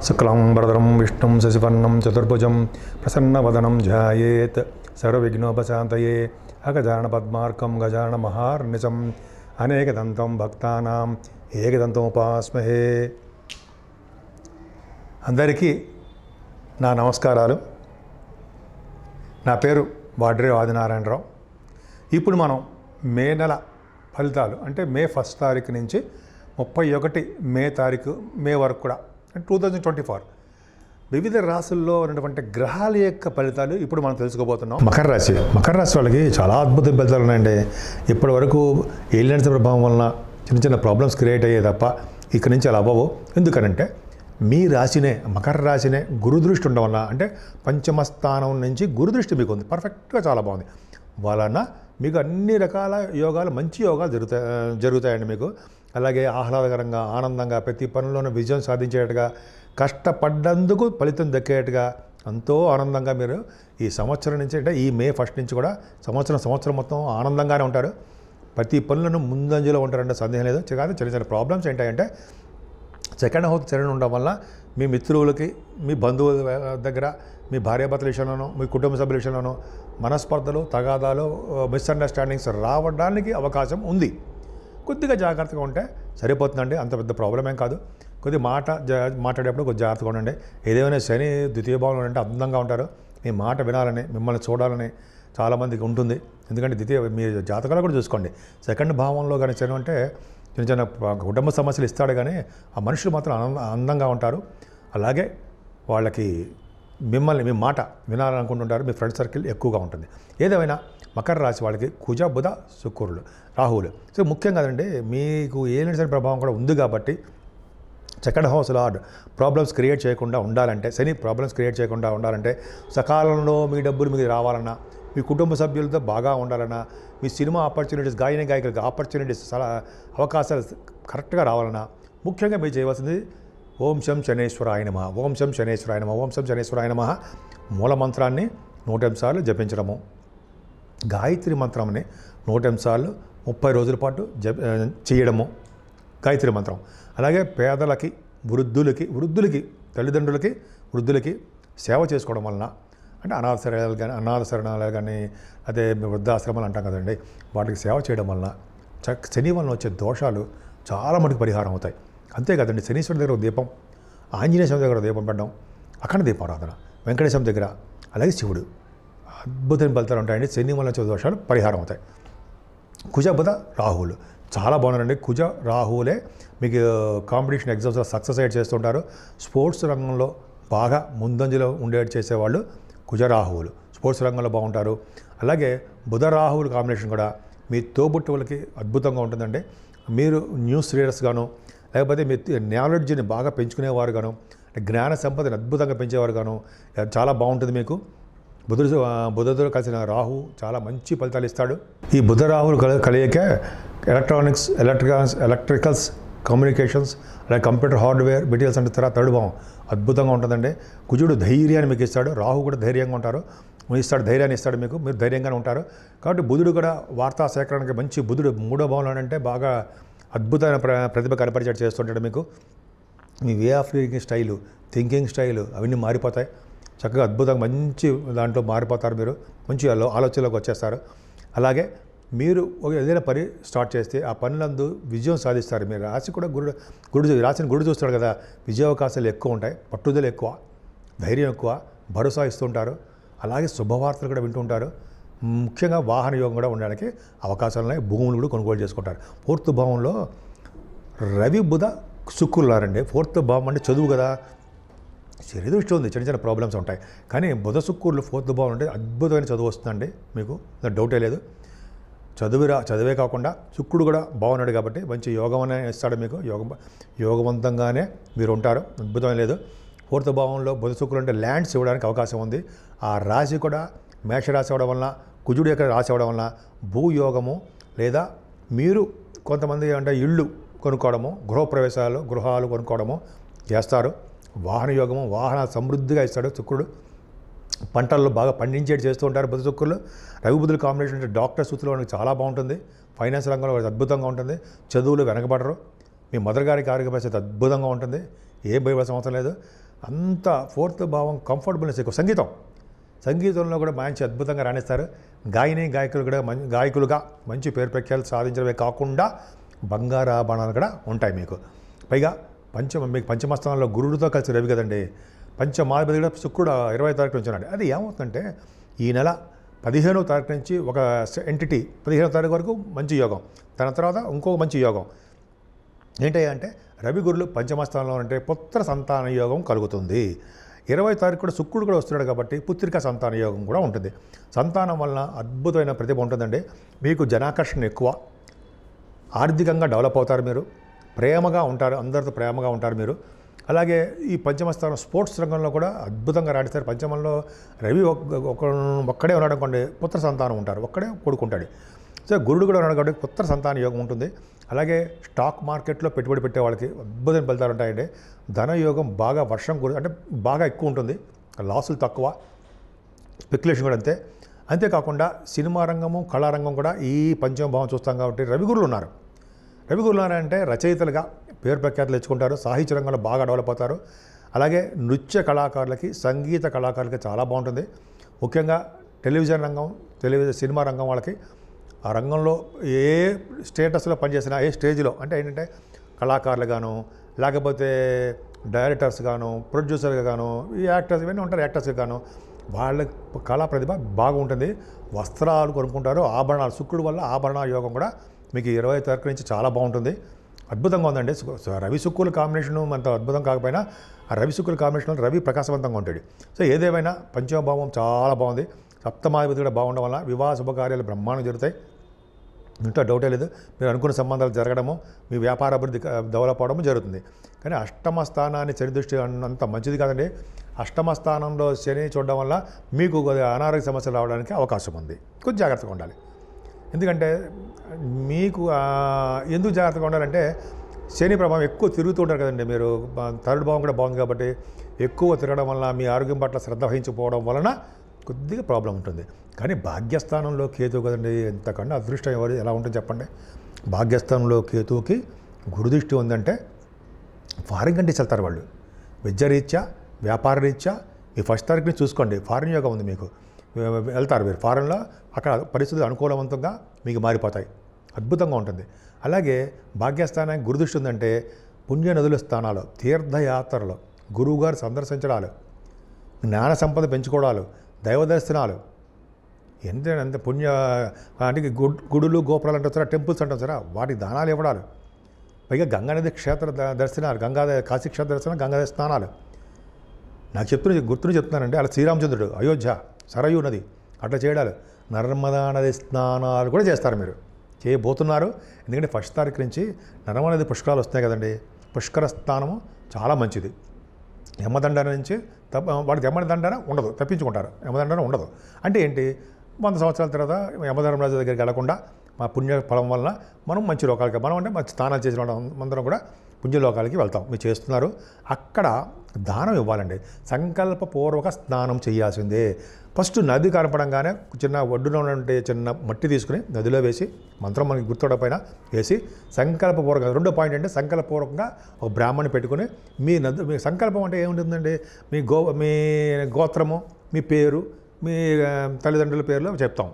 శుక్లాంబరధరం విష్ణుం శశివర్ణం చతుర్భుజం ప్రసన్నవదనం ధ్యాయేత్ సర్వవిఘ్నోపశాంతయే అగజానన పద్మార్కం గజానన మహార్నిశం అనేకదంతం భక్తానాం ఏకదంతముపాస్మహే. అందరికీ నా నమస్కారాలు. నా పేరు వాడ్రే ఆదినారాయణరావు. ఇప్పుడు మనం మే నెల ఫలితాలు అంటే మే 1 తారీఖు నుంచి 31 మే వరకు కూడా 2024 వివిధ రాశుల్లో ఉన్నటువంటి గ్రహాల యొక్క ఫలితాలు ఇప్పుడు మనం తెలుసుకోబోతున్నాం. మకర రాశి వాళ్ళకి చాలా అద్భుత ఫలితాలు ఉన్నాయండి. ఇప్పటి వరకు ఏలియన్స్ ప్రభావం వలన చిన్న చిన్న ప్రాబ్లమ్స్ క్రియేట్ అయ్యే తప్ప ఇక్కడి నుంచి అలా అవ్వవు. ఎందుకనంటే మీ రాశినే, మకర రాశినే గురుదృష్టి ఉండడం వల్ల, అంటే పంచమ స్థానం నుంచి గురుదృష్టి మీకు ఉంది, పర్ఫెక్ట్గా చాలా బాగుంది. వలన మీకు అన్ని రకాల యోగాలు, మంచి యోగాలు జరుగుతాయండి మీకు. అలాగే ఆహ్లాదకరంగా, ఆనందంగా, ప్రతి పనిలోనూ విజయం సాధించేట్టుగా, కష్టపడ్డందుకు ఫలితం దక్కేట్టుగా ఎంతో ఆనందంగా మీరు ఈ సంవత్సరం నుంచి, అంటే ఈ మే 1 నుంచి కూడా సంవత్సరం మొత్తం ఆనందంగానే ఉంటారు. ప్రతి పనులను ముందంజలో ఉంటారంటే సందేహం లేదు. కాదు, చిన్న చిన్న ప్రాబ్లమ్స్ ఏంటంటే సెకండ్ హౌస్ చరణ ఉండడం వల్ల మీ మిత్రులకి, మీ బంధువుల దగ్గర, మీ భార్యాభర్తల విషయంలోనూ, మీ కుటుంబ సభ్యుల విషయంలోనూ మనస్పర్ధలు, తగాదాలు, మిస్అండర్స్టాండింగ్స్ రావడానికి అవకాశం ఉంది. కొద్దిగా జాగ్రత్తగా ఉంటే సరిపోతుందండి. అంత పెద్ద ప్రాబ్లం ఏం కాదు. కొద్దిగా మాట్లాడేటప్పుడు కొద్దిగా జాగ్రత్తగా ఉండండి. ఏదేమైనా శని ద్వితీయ భావంలో అంటే అందంగా ఉంటారు. మీ మాట వినాలని, మిమ్మల్ని చూడాలని చాలామందికి ఉంటుంది. ఎందుకంటే మీ జాతకాలు కూడా చూసుకోండి. సెకండ్ భావంలో కానీ శని అంటే చిన్న చిన్న కుటుంబ సమస్యలు ఇస్తాడు, కానీ ఆ మనుషులు మాత్రం అందంగా ఉంటారు. అలాగే వాళ్ళకి మీ మాట వినాలనుకుంటుంటారు. మీ ఫ్రెండ్ సర్కిల్ ఎక్కువగా ఉంటుంది. ఏదేమైనా మకర రాశి వాళ్ళకి కుజ, బుధ, శుక్రులు, రాహువులు. సో ముఖ్యంగా కదండి, మీకు ఏలియన్స్ ప్రభావం కూడా ఉంది కాబట్టి second house lord problems create చేయకుండా ఉండాలంటే, శని ప్రాబ్లమ్స్ క్రియేట్ చేయకుండా ఉండాలంటే, సకాలంలో మీ డబ్బులు మీకు రావాలన్నా, మీ కుటుంబ సభ్యులతో బాగా ఉండాలన్నా, మీ సినిమా ఆపర్చునిటీస్, గాయకులకు ఆపర్చునిటీస్, అవకాశాలు కరెక్ట్గా రావాలన్నా ముఖ్యంగా మీరు చేయవలసింది ఓం శం శనేశ్వరాయ నమః, ఓం శం శనేశ్వరాయ నమః, ఓం శం శనేశ్వరాయ నమః మూల మంత్రాన్ని 108 సార్లు జపించడము, గాయత్రి మంత్రాన్ని 108 సార్లు 30 రోజుల పాటు చేయడము గాయత్రి మంత్రం. అలాగే పేదలకి, వృద్ధులకి, తల్లిదండ్రులకి, వృద్ధులకి సేవ చేసుకోవడం వలన, అంటే అనాథ శరణాలయాలు కానీ అదే వృద్ధాశ్రమాలు అంటాం కదండి, వాటికి సేవ చేయడం వలన శని వలన వచ్చే దోషాలు చాలా మటుకు పరిహారం అవుతాయి. అంతే కదండి, శనీశ్వరుడి దగ్గర ఒక దీపం, ఆంజనేయ స్వామి దగ్గర దీపం పెట్టడం, అఖండ దీపారాధన, వెంకటేశ్వర దగ్గర, అలాగే శివుడు, అద్భుతమైన ఫలితాలు ఉంటాయండి. శని వలన వచ్చే దోషాలు పరిహారం అవుతాయి. కుజ, బుధ, రాహువులు చాలా బాగున్నారండి. కుజ, రాహువులే మీకు కాంపిటీషన్ ఎగ్జామ్స్లో సక్సెస్ అయ్యేట్ చేస్తుంటారు. స్పోర్ట్స్ రంగంలో బాగా ముందంజలో ఉండేట్టు చేసేవాళ్ళు కుజ, రాహువులు స్పోర్ట్స్ రంగంలో బాగుంటారు. అలాగే బుధ, రాహువులు కాంబినేషన్ కూడా మీ తోబుట్టువులకి అద్భుతంగా ఉంటుందండి. మీరు న్యూస్ రీడర్స్ గాను, లేకపోతే మీ నాలెడ్జ్ని బాగా పెంచుకునేవారు గాను, జ్ఞాన సంపదని అద్భుతంగా పెంచేవారు గాను చాలా బాగుంటుంది మీకు. బుధుడు కలిసిన రాహు చాలా మంచి ఫలితాలు ఇస్తాడు. ఈ బుధ రాహులు కలియకే ఎలక్ట్రికల్స్, కమ్యూనికేషన్స్, అలాగే కంప్యూటర్ హార్డ్వేర్, మెటీరియల్స్ అంటే థర్డ్ భావం అద్భుతంగా ఉంటుందండి. కుజుడు ధైర్యాన్ని మీకు ఇస్తాడు, రాహు కూడా ధైర్యంగా ఉంటారు, ధైర్యాన్ని ఇస్తాడు మీకు, మీరు ధైర్యంగానే ఉంటారు. కాబట్టి బుధుడు కూడా వార్తా సేకరణకి మంచి, బుధుడు 3వ భావంలో అంటే బాగా అద్భుతమైన ప్రతిభ కనపరిచేట్టు చేస్తుంటాడు మీకు. మీ way of living style, thinking style అవన్నీ మారిపోతాయి. చక్కగా అద్భుతంగా మంచి దాంట్లో మారిపోతారు. మీరు మంచి ఆలోచనలోకి వచ్చేస్తారు. అలాగే మీరు ఏదైనా పని స్టార్ట్ చేస్తే ఆ పనులందు విజయం సాధిస్తారు. మీరు రాశి కూడా రాశిని గురుడు చూస్తాడు కదా, విజయావకాశాలు ఎక్కువ ఉంటాయి, పట్టుదల ఎక్కువ, ధైర్యం ఎక్కువ, భరోసా ఇస్తుంటారు. అలాగే శుభవార్తలు కూడా వింటుంటారు. ముఖ్యంగా వాహన యోగం కూడా ఉండడానికి అవకాశాలు ఉన్నాయి. భూములు కూడా కొనుగోలు చేసుకుంటారు. 4th భావంలో రవి, బుధ, శుక్రులు ఉన్నారండి. 4th భావం అంటే చదువు కదా, శరీర దృష్టి ఉంది, చిన్న చిన్న ప్రాబ్లమ్స్ ఉంటాయి. కానీ బుధ, శుక్రులు 4th భావం అంటే అద్భుతమైన చదువు వస్తుందండి మీకు, డౌటే లేదు. చదివే కాకుండా శుక్రుడు కూడా బాగున్నాడు కాబట్టి మంచి యోగం అనే ఇస్తాడు మీకు. యోగవంతంగానే మీరు ఉంటారు, అద్భుతం లేదు. 4th భావంలో బుధ, శుక్రులు అంటే ల్యాండ్స్ ఇవ్వడానికి అవకాశం ఉంది. ఆ రాశి కూడా మేషరాశి అవ్వడం వలన, కుజుడు యొక్క రాశి అవ్వడం వలన భూయోగము, లేదా మీరు కొంతమంది అంటే ఇళ్ళు కొనుక్కోవడము, గృహాలు కొనుక్కోవడము చేస్తారు. వాహన యోగము, వాహన సమృద్ధిగా ఇస్తాడు శుక్రుడు. పంటల్లో బాగా పండించేది చేస్తూ ఉంటారు బుధ, శుక్రులు. రవి, బుధుల కాంబినేషన్ అంటే డాక్టర్ సూత్రులు చాలా బాగుంటుంది. ఫైనాన్స్ రంగంలో అద్భుతంగా ఉంటుంది. చదువులు వెనకబడరు. మీ మదర్ గారికి ఆరోగ్య పరిస్థితి అద్భుతంగా ఉంటుంది. ఏ భయపడాల్సిన అవసరం లేదు. అంత ఫోర్త్ భావం కంఫర్టబుల్నెస్ ఎక్కువ. సంగీతంలో కూడా మంచి అద్భుతంగా రాణిస్తారు. గాయకులు కూడా గాయకులుగా మంచి పేరు ప్రఖ్యాలు సాధించడమే కాకుండా బంగారు ఆభరణాలు కూడా ఉంటాయి మీకు. పైగా మీకు పంచమస్థానంలో గురుడితో కలిసి రవి కదండి. పంచమాధిపతి కూడా శుక్రుడు 20వ తారీఖు నుంచి ఉన్నాడు. అది ఏమవుతుందంటే ఈ నెల 15వ తారీఖు నుంచి ఒక ఎంటిటీ 15వ తారీఖు వరకు మంచి యోగం, దాని తర్వాత ఇంకొక మంచి యోగం ఏంటంటే రవి గురులు పంచమస్థానంలో ఉంటే పుత్ర సంతాన యోగం కలుగుతుంది. 20వ తారీఖు కూడా శుక్రుడు కూడా వస్తున్నాడు కాబట్టి పుత్రిక సంతాన యోగం కూడా ఉంటుంది. సంతానం వలన అద్భుతమైన ప్రతిభ ఉంటుందండి. మీకు జనాకర్షణ ఎక్కువ, ఆర్థికంగా డెవలప్ అవుతారు, మీరు ప్రేమగా ఉంటారు, అందరితో ప్రేమగా ఉంటారు మీరు. అలాగే ఈ పంచమస్థానం స్పోర్ట్స్ రంగంలో కూడా అద్భుతంగా రాణిస్తారు. పంచమంలో రవి ఒక్కడే ఉన్నాడు అనుకోండి, పుత్ర సంతానం ఉంటారు, ఒక్కడే కొడుకుంటాడు. సో గురుడు కూడా ఉన్నాడు కాబట్టి పుత్ర సంతాన యోగం ఉంటుంది. అలాగే స్టాక్ మార్కెట్లో పెట్టుబడి పెట్టే వాళ్ళకి అద్భుతమైన ఫలితాలు ఉంటాయండి. ధనయోగం బాగా వర్షం అంటే బాగా ఎక్కువ ఉంటుంది, లాసులు తక్కువ, స్పెక్యులేషన్ కూడా అంతే. అంతేకాకుండా సినిమా రంగము కళారంగం కూడా ఈ పంచమ భావం చూస్తాం కాబట్టి రవిగురులు ఉన్నారు. రవిగురులు ఉన్నారంటే రచయితలుగా పేరు ప్రఖ్యాతులు తెచ్చుకుంటారు, సాహిత్య రంగంలో బాగా డెవలప్ అవుతారు. అలాగే నృత్య కళాకారులకి, సంగీత కళాకారులకి చాలా బాగుంటుంది. ముఖ్యంగా టెలివిజన్ రంగం, సినిమా రంగం వాళ్ళకి ఆ రంగంలో ఏ స్టేటస్లో పనిచేసినా, ఏ స్టేజ్లో అంటే ఏంటంటే కళాకారులు గాను, లేకపోతే డైరెక్టర్స్ గాను, ప్రొడ్యూసర్గా గాను, ఈ యాక్టర్స్ ఇవన్నీ ఉంటారు, యాక్టర్స్గా గాను వాళ్ళ కళా ప్రతిభ బాగుంటుంది. వస్త్రాలు కొనుక్కుంటారు, ఆభరణాలు, శుక్రుడు వల్ల ఆభరణ యోగం కూడా మీకు 20వ తారీఖు నుంచి చాలా బాగుంటుంది. అద్భుతంగా ఉందండి. రవి శుక్రుల కాంబినేషను అంత అద్భుతం కాకపోయినా ఆ రవి శుక్రుల కాంబినేషన్లో రవి ప్రకాశవంతంగా ఉంటాడు. సో ఏదేమైనా పంచమభావం చాలా బాగుంది. సప్తమాధిపతి కూడా బాగుండడం వల్ల వివాహ శుభకార్యాలు బ్రహ్మాండంగా జరుగుతాయి, ఇంట్లో డౌటే లేదు. మీరు అనుకున్న సంబంధాలు జరగడము, మీ వ్యాపార అభివృద్ధి డెవలప్ అవడము జరుగుతుంది. కానీ అష్టమ స్థానాన్ని శని దృష్టి అంత మంచిది కాదండి. అష్టమ స్థానంలో శని చూడడం వల్ల మీకు అనారోగ్య సమస్యలు రావడానికి అవకాశం ఉంది. కొంచెం జాగ్రత్తగా ఉండాలి. ఎందుకంటే మీకు ఎందుకు జాగ్రత్తగా ఉండాలంటే శని ప్రభావం ఎక్కువ తిరుగుతూ ఉంటారు కదండి. మీరు థర్డ్ భావం కూడా బాగుంది కాబట్టి ఎక్కువ తిరగడం వలన మీ ఆరోగ్యం పట్ల శ్రద్ధ వహించకపోవడం వలన కొద్దిగా ప్రాబ్లం ఉంటుంది. కానీ భాగ్యస్థానంలో కేతువు కదండి, ఎంతకన్నా అదృష్టం ఎవరు ఎలా ఉంటుంది చెప్పండి. భాగ్యస్థానంలో కేతువుకి గురుదృష్టి ఉందంటే ఫారిన్ కంట్రీస్ వెళ్తారు వాళ్ళు. విద్యారీత్యా, వ్యాపార రీత్యా ఈ ఫస్ట్ తారీఖుని చూసుకోండి, ఫారిన్ యోగం ఉంది మీకు, వెళ్తారు మీరు ఫారిన్లో. అక్కడ పరిస్థితులు అనుకూలవంతంగా మీకు మారిపోతాయి, అద్భుతంగా ఉంటుంది. అలాగే భాగ్యస్థానానికి గురుదృష్టి ఉందంటే పుణ్య నదుల స్థానాలు, తీర్థయాత్రలు, గురువుగారు సందర్శించడాలు, జ్ఞాన సంపద పెంచుకోవడాలు, దైవ దర్శనాలు, ఎంత పుణ్య అంటే గుడులు గోపురాలు అంటారు సార్, టెంపుల్స్ అంటారు సార్, వాటికి దానాలు ఇవ్వడాలు, పైగా గంగానది క్షేత్ర దర్శనాలు, కాశీ క్షేత్ర దర్శనం, గంగానది స్నానాలు. నాకు గుర్తుని చెప్తున్నానండి. అలా శ్రీరామచంద్రుడు అయోధ్య సరయూ నది అట్లా చేయడాలు, నర్మదా నది స్నానాలు కూడా చేస్తారు, మీరు చేయబోతున్నారు. ఎందుకంటే ఫస్ట్ తారీఖు నుంచి నర్మదా నది పుష్కరాలు వస్తున్నాయి కదండి. పుష్కర స్నానము చాలా మంచిది. యమదండన నుంచి వాడికి యమదండన ఉండదు, తప్పించుకుంటారు, యమదండన ఉండదు. అంటే ఏంటి, 100 సంవత్సరాల తర్వాత యమధర్మరాజు దగ్గరికి వెళ్లకుండా మా పుణ్య ఫలం వలన మనం మంచి లోకాలకి, మనం అంటే మంచి స్నానాలు చేసిన అందరం కూడా పుణ్యలోకాలకి వెళ్తాం. మీరు చేస్తున్నారు. అక్కడ దానం ఇవ్వాలండి, సంకల్పపూర్వక స్నానం చేయాల్సిందే. ఫస్ట్ నది కనపడంగానే చిన్న ఒడ్డున ఉండే చిన్న మట్టి తీసుకుని నదిలో వేసి, మంత్రం మనకి గుర్తుపడపైన వేసి సంకల్పపూర్వకంగా, రెండో పాయింట్ అంటే సంకల్పపూర్వకంగా ఒక బ్రాహ్మణ్ణి పెట్టుకుని మీ సంకల్పం అంటే ఏముంటుందండి, మీ గోత్రము, మీ పేరు, మీ తల్లిదండ్రుల పేర్లు చెప్తాం,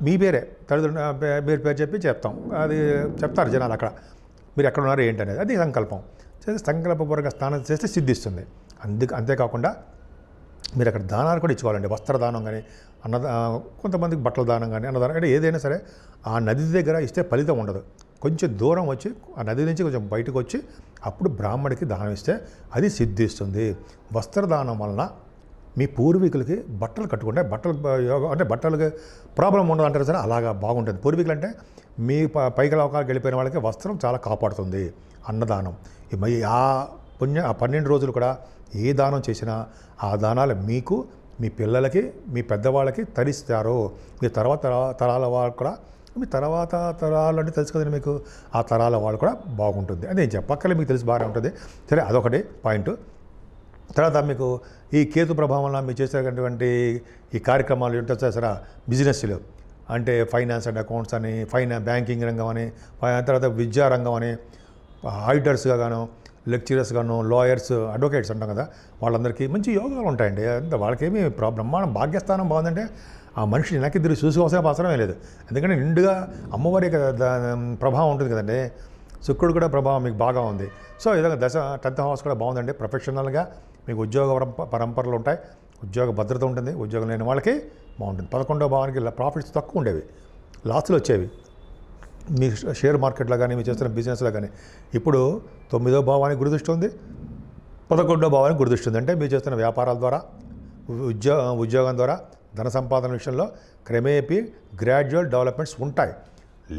మీ పేరే తల్లిదండ్రుల పేరు చెప్పి చెప్తాం. అది చెప్తారు జనాలు అక్కడ, మీరు ఎక్కడ ఉన్నారు ఏంటి అనేది. అది సంకల్పం చేసి సంకల్పపూర్వక స్నానం చేస్తే సిద్ధిస్తుంది. అంతేకాకుండా మీరు అక్కడ దానాలు కూడా ఇచ్చుకోవాలండి. వస్త్రదానం కానీ, కొంతమందికి బట్టల దానం కానీ, అన్నదానం అంటే ఏదైనా సరే ఆ నది దగ్గర ఇస్తే ఫలితం ఉండదు. కొంచెం దూరం వచ్చి ఆ నది నుంచి కొంచెం బయటకు వచ్చి అప్పుడు బ్రాహ్మడికి దానం ఇస్తే అది సిద్ధిస్తుంది. వస్త్రదానం వలన మీ పూర్వీకులకి బట్టలు కట్టుకుంటే యోగం అంటే బట్టలకి ప్రాబ్లం ఉండదు అంటారు సరే, అలాగా బాగుంటుంది. పూర్వీకులు అంటే మీ పైకి లోకాలకు వెళ్ళిపోయిన వాళ్ళకి వస్త్రం చాలా కాపాడుతుంది. అన్నదానం ఆ 12 రోజులు కూడా ఏ దానం చేసినా ఆ దానాలు మీకు, మీ పిల్లలకి, మీ పెద్దవాళ్ళకి తరిస్తారు. మీ తర్వాత తరాల వాళ్ళు కూడా, మీ తర్వాత తరాలు అంటే తెలుసు కదండి మీకు, ఆ తరాల వాళ్ళు కూడా బాగుంటుంది. అది నేను చెప్పక్కర్లే, మీకు తెలిసి బాగానే ఉంటుంది. సరే, అదొకటి పాయింట్. తర్వాత మీకు ఈ కేతు ప్రభావం వల్ల మీరు చేసేటటువంటి ఈ కార్యక్రమాలు ఏంటో చేస్తారా, బిజినెస్లు అంటే ఫైనాన్స్ అండ్ అకౌంట్స్ అని, బ్యాంకింగ్ రంగం అని, తర్వాత విద్యారంగం అని, ఆడిటర్స్గా గాను, లెక్చరర్స్ గాను, లాయర్స్, అడ్వకేట్స్ అంటాం కదా, వాళ్ళందరికీ మంచి యోగాలు ఉంటాయండి. అంత వాళ్ళకేమీ బ్రహ్మాండం. భాగ్యస్థానం బాగుందంటే ఆ మనిషిని వెనక్కి తిరిగి చూసుకోవాల్సిన అవసరమే లేదు. ఎందుకంటే నిండుగా అమ్మవారి ప్రభావం ఉంటుంది కదండి. శుక్రుడు కూడా ప్రభావం మీకు బాగా ఉంది. సో ఈ విధంగా 10th హౌస్ కూడా బాగుందండి. ప్రొఫెషనల్గా మీకు ఉద్యోగ పరంపరలు ఉంటాయి, ఉద్యోగ భద్రత ఉంటుంది. ఉద్యోగం లేని వాళ్ళకి బాగుంటుంది. 11వ భావానికి ప్రాఫిట్స్ తక్కువ ఉండేవి, లాస్లు వచ్చేవి మీ షేర్ మార్కెట్లో కానీ, మీరు చేస్తున్న బిజినెస్లో కానీ. ఇప్పుడు 9వ భావానికి గురుదృష్టి ఉంది, 11వ భావానికి గురుదృష్టి ఉంది. అంటే మీరు చేస్తున్న వ్యాపారాల ద్వారా, ఉద్యోగం ద్వారా, ధన సంపాదన విషయంలో క్రమేపీ గ్రాడ్యువల్ డెవలప్మెంట్స్ ఉంటాయి.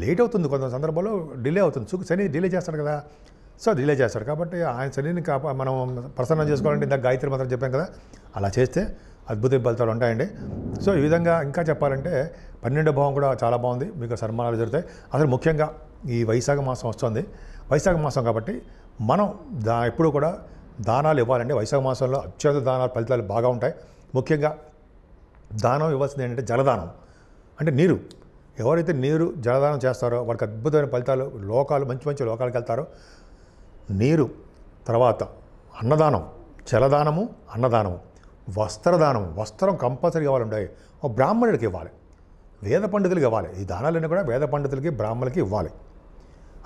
లేట్ అవుతుంది, కొంత సందర్భంలో డిలే అవుతుంది. శని డిలే చేస్తాడు కదా, సో డిలే చేస్తాడు. కాబట్టి ఆయన శనిని మనం ప్రసన్నం చేసుకోవాలంటే ఇందాక గాయత్రి మంత్రం చెప్పాం కదా, అలా చేస్తే అద్భుత ఫలితాలు ఉంటాయండి. సో ఈ విధంగా ఇంకా చెప్పాలంటే 12వ భావం కూడా చాలా బాగుంది, మీకు సన్మానాలు జరుగుతాయి. అసలు ముఖ్యంగా ఈ వైశాఖ మాసం వస్తుంది. వైశాఖ మాసం కాబట్టి మనం ఎప్పుడూ కూడా దానాలు ఇవ్వాలండి. వైశాఖ మాసంలో అత్యంత దానాల ఫలితాలు బాగా ఉంటాయి. ముఖ్యంగా దానం ఇవ్వాల్సింది ఏంటంటే జలదానం, అంటే నీరు. ఎవరైతే నీరు జలదానం చేస్తారో వారికి అద్భుతమైన ఫలితాలు, మంచి మంచి లోకాలకు వెళ్తారో. నీరు తర్వాత అన్నదానం, జలదానము, అన్నదానము, వస్త్రదానము. వస్త్రం కంపల్సరీ ఇవ్వాలండి. ఒక బ్రాహ్మణుడికి ఇవ్వాలి, వేద పండితులకి ఇవ్వాలి. ఈ దానాలన్నీ కూడా వేద పండితులకి, బ్రాహ్మణులకి ఇవ్వాలి.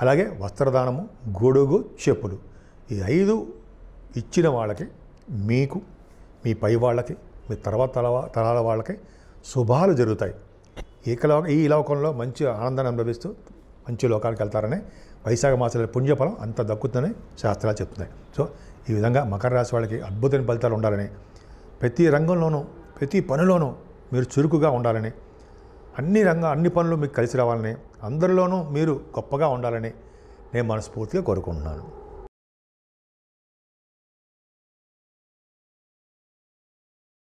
అలాగే వస్త్రదానము, గొడుగు, చెప్పులు, ఈ 5 ఇచ్చిన వాళ్ళకి, మీకు, మీ పై వాళ్ళకి, మీ తర్వాత తరాల వాళ్ళకి శుభాలు జరుగుతాయి. ఈ లోకంలో మంచి ఆనందాన్ని అనుభవిస్తూ మంచి లోకాలకు వెళ్తారని వైశాఖ మాసంలో పుణ్యఫలం అంత దక్కుతుందని శాస్త్రాలు చెప్తున్నాయి. సో ఈ విధంగా మకర రాశి వాళ్ళకి అద్భుతమైన ఫలితాలు ఉండాలని, ప్రతి రంగంలోనూ, ప్రతి పనిలోనూ మీరు చురుకుగా ఉండాలని, అన్ని పనులు మీకు కలిసి రావాలని, అందరిలోనూ మీరు గొప్పగా ఉండాలని నేను మనస్ఫూర్తిగా కోరుకుంటున్నాను.